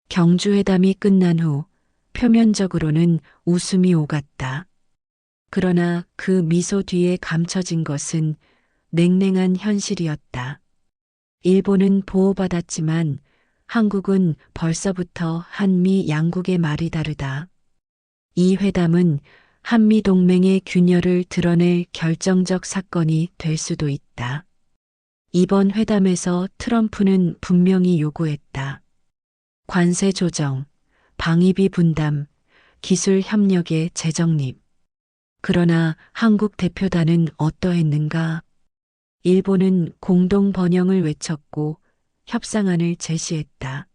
경주회담이 끝난 후 표면적으로는 웃음이 오갔다. 그러나 그 미소 뒤에 감춰진 것은 냉랭한 현실이었다. 일본은 보호받았지만 한국은 벌써부터 한미 양국의 말이 다르다. 이 회담은 한미 동맹의 균열을 드러낼 결정적 사건이 될 수도 있다. 이번 회담에서 트럼프는 분명히 요구했다. 관세 조정, 방위비 분담, 기술 협력의 재정립. 그러나 한국 대표단은 어떠했는가? 일본은 공동 번영을 외쳤고 협상안을 제시했다.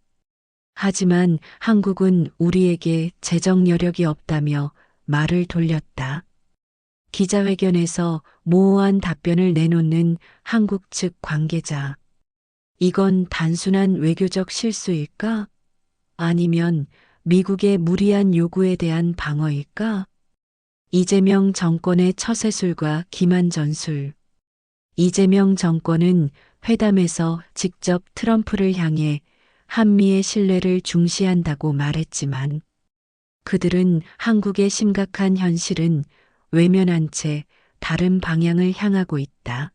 하지만 한국은 우리에게 재정 여력이 없다며 말을 돌렸다. 기자회견에서 모호한 답변을 내놓는 한국 측 관계자. 이건 단순한 외교적 실수일까? 아니면 미국의 무리한 요구에 대한 방어일까? 이재명 정권의 처세술과 기만 전술. 이재명 정권은 회담에서 직접 트럼프를 향해 한미의 신뢰를 중시한다고 말했지만 그들은 한국의 심각한 현실은 외면한 채 다른 방향을 향하고 있다.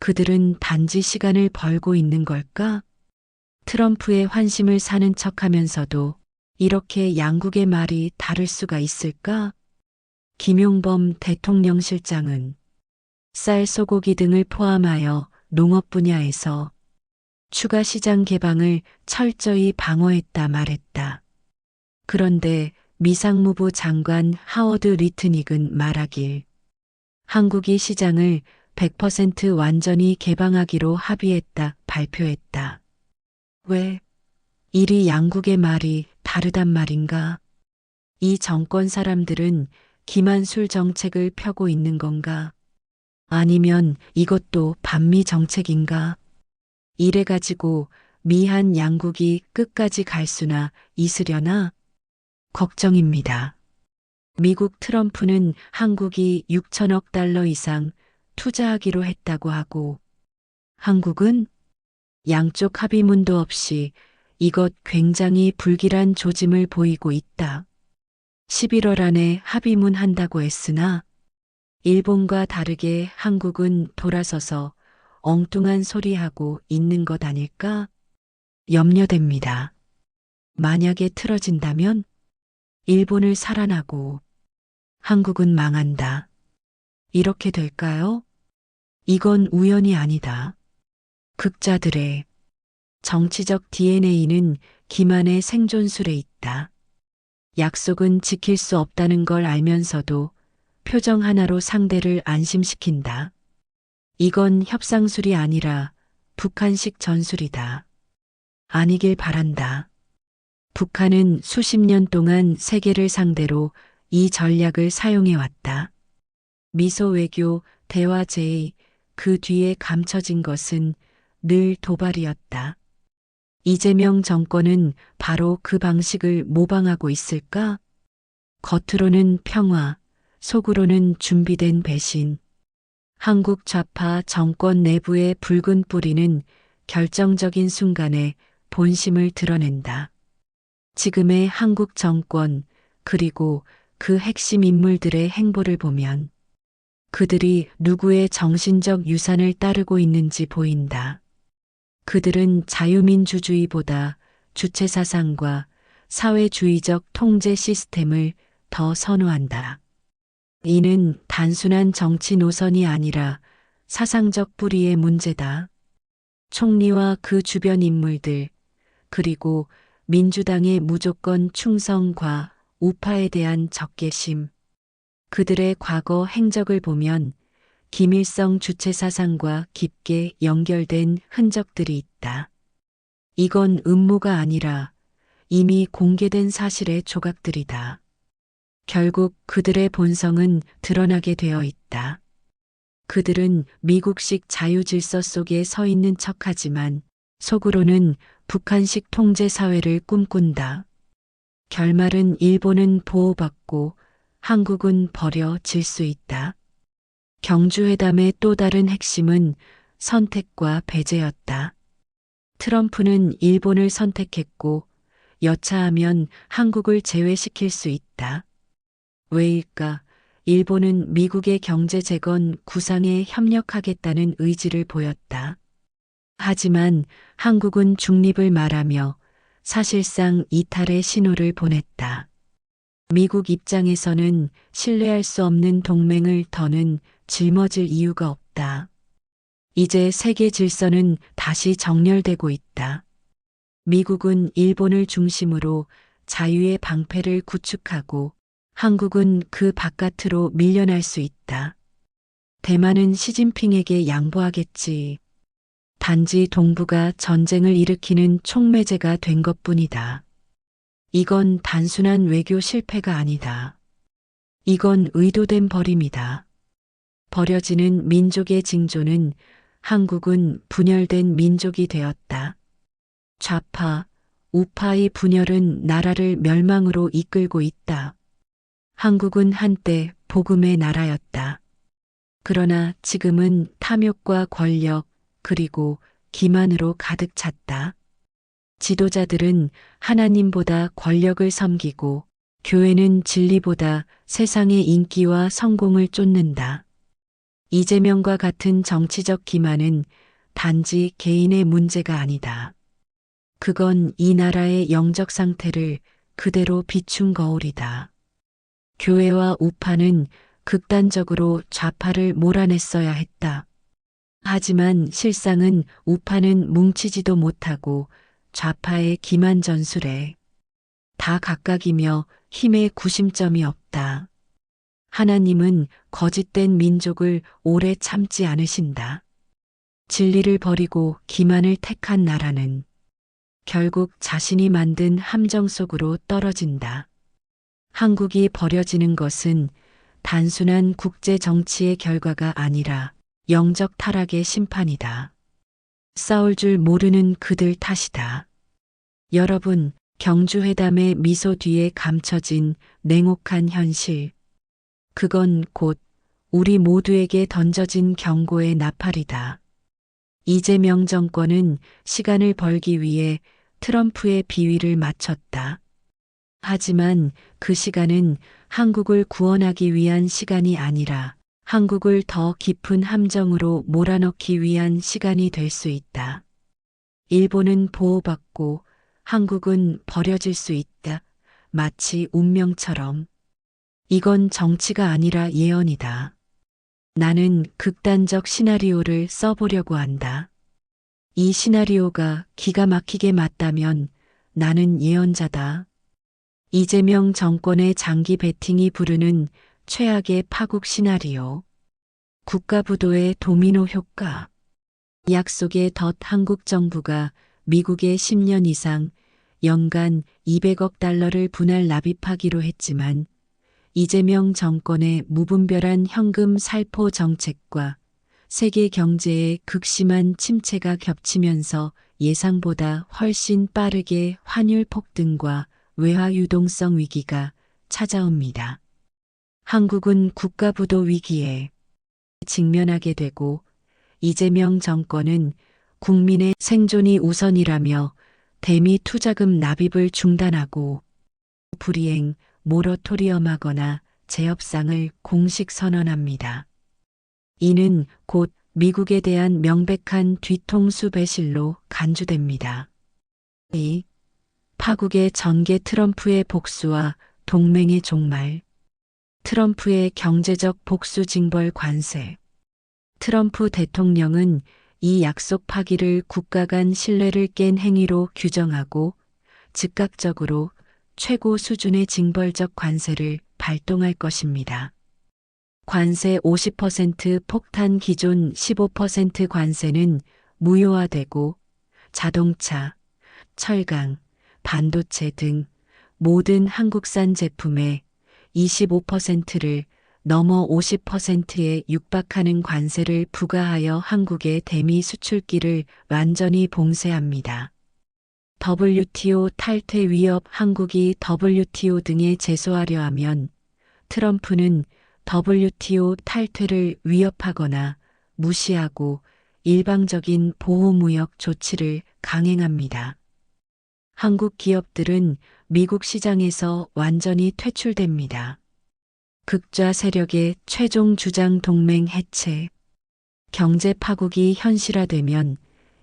그들은 단지 시간을 벌고 있는 걸까? 트럼프의 환심을 사는 척하면서도 이렇게 양국의 말이 다를 수가 있을까? 김용범 대통령실장은 쌀, 소고기 등을 포함하여 농업 분야에서 추가 시장 개방을 철저히 방어했다 말했다. 그런데 미상무부 장관 하워드 리트닉은 말하길 한국이 시장을 100% 완전히 개방하기로 합의했다 발표했다. 왜? 이리 양국의 말이 다르단 말인가? 이 정권 사람들은 기만술 정책을 펴고 있는 건가? 아니면 이것도 반미 정책인가? 이래가지고 미한 양국이 끝까지 갈 수나 있으려나? 걱정입니다. 미국 트럼프는 한국이 6천억 달러 이상 투자하기로 했다고 하고 한국은 양쪽 합의문도 없이 이것 굉장히 불길한 조짐을 보이고 있다. 11월 안에 합의문 한다고 했으나 일본과 다르게 한국은 돌아서서 엉뚱한 소리하고 있는 것 아닐까? 염려됩니다. 만약에 틀어진다면 일본을 살아나고 한국은 망한다. 이렇게 될까요? 이건 우연이 아니다. 극자들의 정치적 DNA는 기만의 생존술에 있다. 약속은 지킬 수 없다는 걸 알면서도 표정 하나로 상대를 안심시킨다. 이건 협상술이 아니라 북한식 전술이다. 아니길 바란다. 북한은 수십 년 동안 세계를 상대로 이 전략을 사용해왔다. 미소 외교, 대화 제의, 그 뒤에 감춰진 것은 늘 도발이었다. 이재명 정권은 바로 그 방식을 모방하고 있을까? 겉으로는 평화, 속으로는 준비된 배신. 한국 좌파 정권 내부의 붉은 뿌리는 결정적인 순간에 본심을 드러낸다. 지금의 한국 정권, 그리고 그 핵심 인물들의 행보를 보면 그들이 누구의 정신적 유산을 따르고 있는지 보인다. 그들은 자유민주주의보다 주체사상과 사회주의적 통제 시스템을 더 선호한다. 이는 단순한 정치 노선이 아니라 사상적 뿌리의 문제다. 총리와 그 주변 인물들, 그리고 민주당의 무조건 충성과 우파에 대한 적개심, 그들의 과거 행적을 보면 김일성 주체 사상과 깊게 연결된 흔적들이 있다. 이건 음모가 아니라 이미 공개된 사실의 조각들이다. 결국 그들의 본성은 드러나게 되어 있다. 그들은 미국식 자유질서 속에 서 있는 척하지만 속으로는 북한식 통제 사회를 꿈꾼다. 결말은 일본은 보호받고 한국은 버려질 수 있다. 경주회담의 또 다른 핵심은 선택과 배제였다. 트럼프는 일본을 선택했고 여차하면 한국을 제외시킬 수 있다. 왜일까? 일본은 미국의 경제 재건 구상에 협력하겠다는 의지를 보였다. 하지만 한국은 중립을 말하며 사실상 이탈의 신호를 보냈다. 미국 입장에서는 신뢰할 수 없는 동맹을 더는 짊어질 이유가 없다. 이제 세계 질서는 다시 정렬되고 있다. 미국은 일본을 중심으로 자유의 방패를 구축하고 한국은 그 바깥으로 밀려날 수 있다. 대만은 시진핑에게 양보하겠지. 단지 동북아 전쟁을 일으키는 촉매제가 된 것뿐이다. 이건 단순한 외교 실패가 아니다. 이건 의도된 버림이다. 버려지는 민족의 징조는 한국은 분열된 민족이 되었다. 좌파, 우파의 분열은 나라를 멸망으로 이끌고 있다. 한국은 한때 복음의 나라였다. 그러나 지금은 탐욕과 권력, 그리고 기만으로 가득 찼다. 지도자들은 하나님보다 권력을 섬기고 교회는 진리보다 세상의 인기와 성공을 쫓는다. 이재명과 같은 정치적 기만은 단지 개인의 문제가 아니다. 그건 이 나라의 영적 상태를 그대로 비춘 거울이다. 교회와 우파는 극단적으로 좌파를 몰아냈어야 했다. 하지만 실상은 우파는 뭉치지도 못하고 좌파의 기만 전술에 다 각각이며 힘의 구심점이 없다. 하나님은 거짓된 민족을 오래 참지 않으신다. 진리를 버리고 기만을 택한 나라는 결국 자신이 만든 함정 속으로 떨어진다. 한국이 버려지는 것은 단순한 국제 정치의 결과가 아니라 영적 타락의 심판이다. 싸울 줄 모르는 그들 탓이다. 여러분, 경주회담의 미소 뒤에 감춰진 냉혹한 현실. 그건 곧 우리 모두에게 던져진 경고의 나팔이다. 이재명 정권은 시간을 벌기 위해 트럼프의 비위를 맞췄다. 하지만 그 시간은 한국을 구원하기 위한 시간이 아니라 한국을 더 깊은 함정으로 몰아넣기 위한 시간이 될 수 있다. 일본은 보호받고 한국은 버려질 수 있다. 마치 운명처럼. 이건 정치가 아니라 예언이다. 나는 극단적 시나리오를 써보려고 한다. 이 시나리오가 기가 막히게 맞다면 나는 예언자다. 이재명 정권의 장기 배팅이 부르는 최악의 파국 시나리오. 국가부도의 도미노 효과. 약속의 덫. 한국 정부가 미국에 10년 이상 연간 200억 달러를 분할 납입하기로 했지만 이재명 정권의 무분별한 현금 살포 정책과 세계 경제의 극심한 침체가 겹치면서 예상보다 훨씬 빠르게 환율 폭등과 외화 유동성 위기가 찾아옵니다. 한국은 국가부도 위기에 직면하게 되고 이재명 정권은 국민의 생존이 우선이라며 대미 투자금 납입을 중단하고 불이행, 모러토리엄하거나 재협상을 공식 선언합니다. 이는 곧 미국에 대한 명백한 뒤통수 배실로 간주됩니다. 이 파국의 전개. 트럼프의 복수와 동맹의 종말. 트럼프의 경제적 복수 징벌 관세. 트럼프 대통령은 이 약속 파기를 국가 간 신뢰를 깬 행위로 규정하고 즉각적으로 최고 수준의 징벌적 관세를 발동할 것입니다. 관세 50%, 폭탄 기존 15% 관세는 무효화되고 자동차, 철강, 반도체 등 모든 한국산 제품에 25%를 넘어 50%에 육박하는 관세를 부과하여 한국의 대미 수출기를 완전히 봉쇄합니다. WTO 탈퇴 위협. 한국이 WTO 등에 제소하려 하면 트럼프는 WTO 탈퇴를 위협하거나 무시하고 일방적인 보호무역 조치를 강행합니다. 한국 기업들은 미국 시장에서 완전히 퇴출됩니다. 극좌 세력의 최종 주장 동맹 해체. 경제 파국이 현실화되면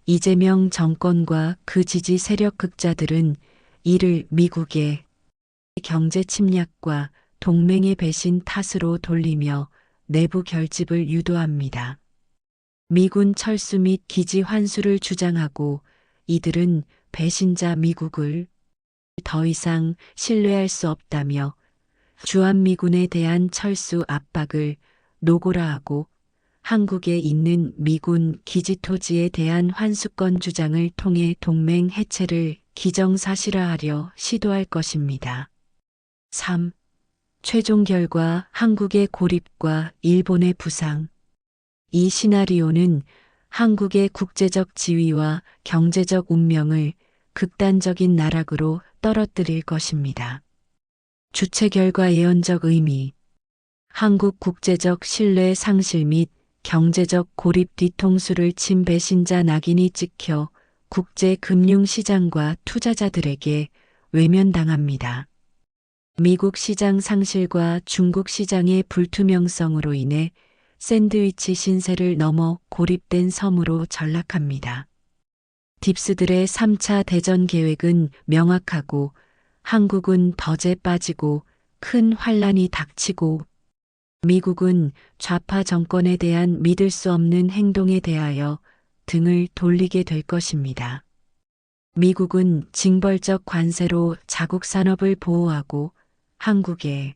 이재명 정권과 그 지지 세력 극자들은 이를 미국의 경제 침략과 동맹의 배신 탓으로 돌리며 내부 결집을 유도합니다. 미군 철수 및 기지 환수를 주장하고 이들은 배신자 미국을 더 이상 신뢰할 수 없다며 주한미군에 대한 철수 압박을 노골화하고 한국에 있는 미군 기지 토지에 대한 환수권 주장을 통해 동맹 해체를 기정사실화하려 시도할 것입니다. 3. 최종 결과 한국의 고립과 일본의 부상. 이 시나리오는 한국의 국제적 지위와 경제적 운명을 극단적인 나락으로 떨어뜨릴 것입니다. 주체 결과 예언적 의미. 한국 국제적 신뢰 상실 및 경제적 고립 뒤통수를 친 배신자 낙인이 찍혀 국제 금융시장과 투자자들에게 외면당합니다. 미국 시장 상실과 중국 시장의 불투명성으로 인해 샌드위치 신세를 넘어 고립된 섬으로 전락합니다. 딥스들의 3차 대전 계획은 명확하고 한국은 덫에 빠지고 큰 환란이 닥치고 미국은 좌파 정권에 대한 믿을 수 없는 행동에 대하여 등을 돌리게 될 것입니다. 미국은 징벌적 관세로 자국 산업을 보호하고 한국의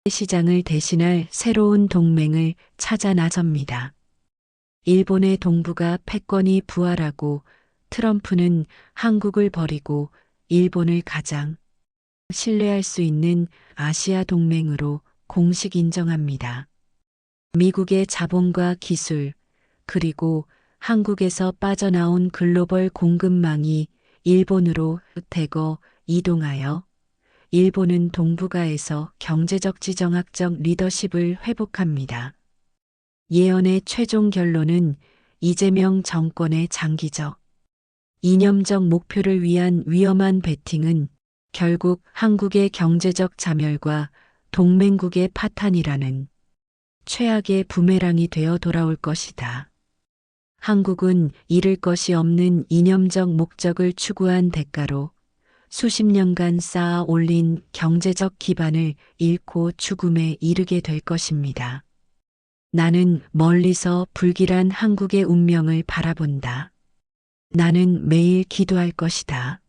시장을 대신할 새로운 동맹을 찾아 나섭니다. 일본의 동부가 패권이 부활하고 트럼프는 한국을 버리고 일본을 가장 신뢰할 수 있는 아시아 동맹으로 공식 인정합니다. 미국의 자본과 기술, 그리고 한국에서 빠져나온 글로벌 공급망이 일본으로 대거 이동하여 일본은 동북아에서 경제적 지정학적 리더십을 회복합니다. 예언의 최종 결론은 이재명 정권의 장기적, 이념적 목표를 위한 위험한 베팅은 결국 한국의 경제적 자멸과 동맹국의 파탄이라는 최악의 부메랑이 되어 돌아올 것이다. 한국은 잃을 것이 없는 이념적 목적을 추구한 대가로 수십 년간 쌓아 올린 경제적 기반을 잃고 죽음에 이르게 될 것입니다. 나는 멀리서 불길한 한국의 운명을 바라본다. 나는 매일 기도할 것이다.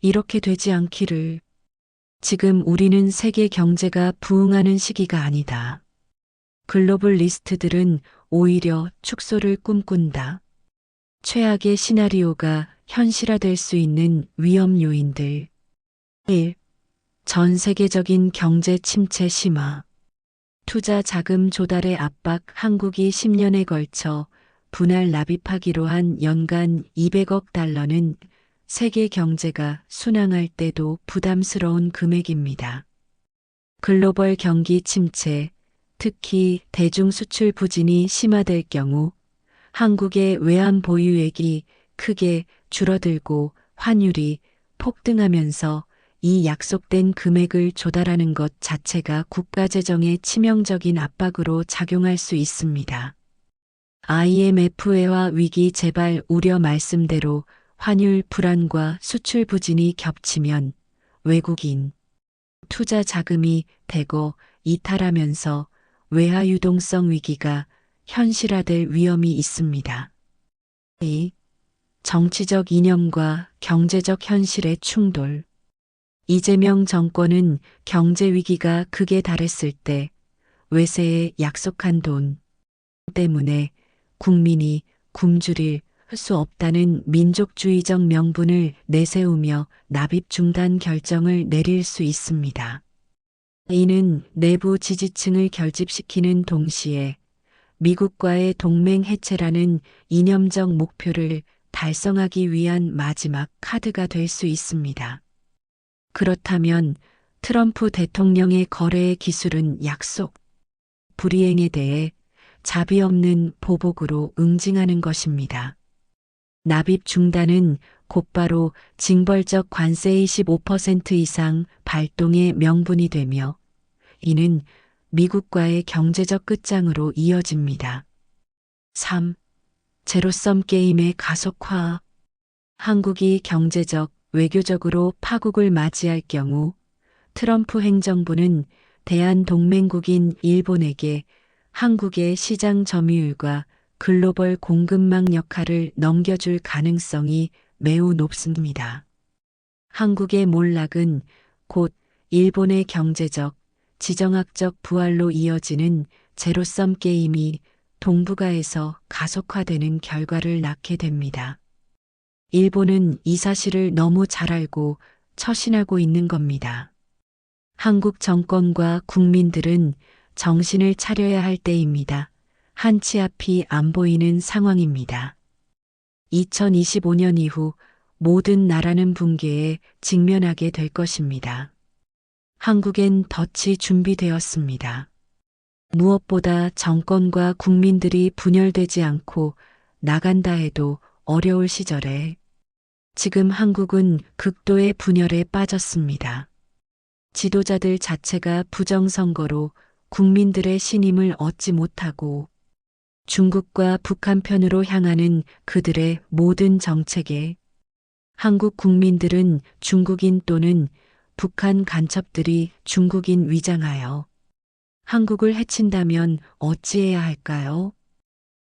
이렇게 되지 않기를. 지금 우리는 세계 경제가 부흥하는 시기가 아니다. 글로벌리스트들은 오히려 축소를 꿈꾼다. 최악의 시나리오가 현실화될 수 있는 위험 요인들. 1. 전 세계적인 경제 침체 심화. 투자 자금 조달의 압박. 한국이 10년에 걸쳐 분할 납입하기로 한 연간 200억 달러는 세계 경제가 순항할 때도 부담스러운 금액입니다. 글로벌 경기 침체, 특히 대중 수출 부진이 심화될 경우 한국의 외환 보유액이 크게 줄어들고 환율이 폭등하면서 이 약속된 금액을 조달하는 것 자체가 국가 재정에 치명적인 압박으로 작용할 수 있습니다. IMF와 위기 재발 우려 말씀대로 환율 불안과 수출 부진이 겹치면 외국인 투자 자금이 대거 이탈하면서 외화 유동성 위기가 현실화될 위험이 있습니다. 2. 정치적 이념과 경제적 현실의 충돌. 이재명 정권은 경제 위기가 극에 달했을 때 외세에 약속한 돈 때문에 국민이 굶주릴 수 없다는 민족주의적 명분을 내세우며 납입 중단 결정을 내릴 수 있습니다. 이는 내부 지지층을 결집시키는 동시에 미국과의 동맹 해체라는 이념적 목표를 달성하기 위한 마지막 카드가 될 수 있습니다. 그렇다면 트럼프 대통령의 거래의 기술은 약속, 불이행에 대해 자비 없는 보복으로 응징하는 것입니다. 납입 중단은 곧바로 징벌적 관세의 15% 이상 발동의 명분이 되며 이는 미국과의 경제적 끝장으로 이어집니다. 3. 제로섬 게임의 가속화. 한국이 경제적, 외교적으로 파국을 맞이할 경우 트럼프 행정부는 대한동맹국인 일본에게 한국의 시장 점유율과 글로벌 공급망 역할을 넘겨줄 가능성이 매우 높습니다. 한국의 몰락은 곧 일본의 경제적, 지정학적 부활로 이어지는 제로섬 게임이 동북아에서 가속화되는 결과를 낳게 됩니다. 일본은 이 사실을 너무 잘 알고 처신하고 있는 겁니다. 한국 정권과 국민들은 정신을 차려야 할 때입니다. 한치 앞이 안 보이는 상황입니다. 2025년 이후 모든 나라는 붕괴에 직면하게 될 것입니다. 한국엔 덫이 준비되었습니다. 무엇보다 정권과 국민들이 분열되지 않고 나간다 해도 어려울 시절에 지금 한국은 극도의 분열에 빠졌습니다. 지도자들 자체가 부정선거로 국민들의 신임을 얻지 못하고 중국과 북한 편으로 향하는 그들의 모든 정책에 한국 국민들은 중국인 또는 북한 간첩들이 중국인 위장하여 한국을 해친다면 어찌해야 할까요?